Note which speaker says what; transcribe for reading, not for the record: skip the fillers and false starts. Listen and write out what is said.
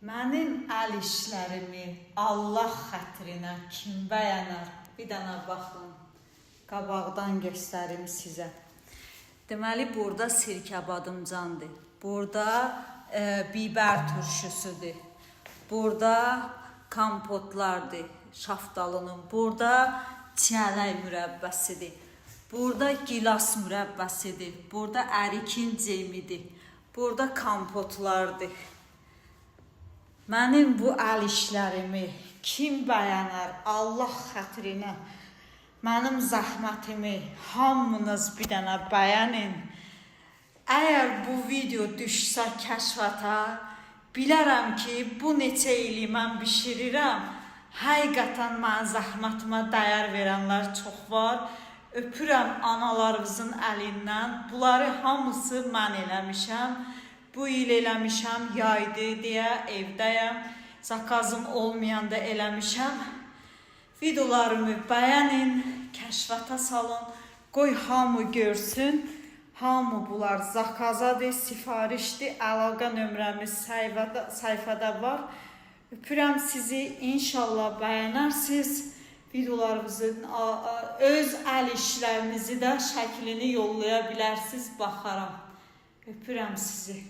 Speaker 1: Mənim əl işlərimi Allah xətrinə kim bəyənar? Bir dənə baxın, qabaqdan göstərim sizə. Deməli, burada sirkə badımcandır. Burada biber turşusudur. Burada kompotlardır, şaftalının. Burada çiyələk mürəbbəsidir. Burada gilas mürəbbəsidir. Burada ərikin cemidir. Burada kompotlardır. Mənim bu əl işlərimi kim bəyənar? Allah xətrinə. Mənim zəhmətimi hamınız bir dənə bəyənin. Əgər bu video düşsə kəşfata, bilərəm ki, bu neçə ili mən bişirirəm. Həqiqətən mən zəhmətimə dəyər verənlər çox var. Öpürəm analarımızın əlindən. Bunları hamısı mən eləmişəm. Bu il eləmişəm, yaydı deyə evdəyəm. Zakazım olmayanda eləmişəm. Videolarımı bəyənin, kəşfata salın, qoy hamı görsün. Hamı bunlar zakazadır, sifarişdir, əlaqə nömrəmiz sayfada var. Öpürəm sizi, inşallah bəyənərsiniz. Videolarımızın öz əl işlərinizi də şəklini yollaya bilərsiniz, baxaram. Öpürəm sizi.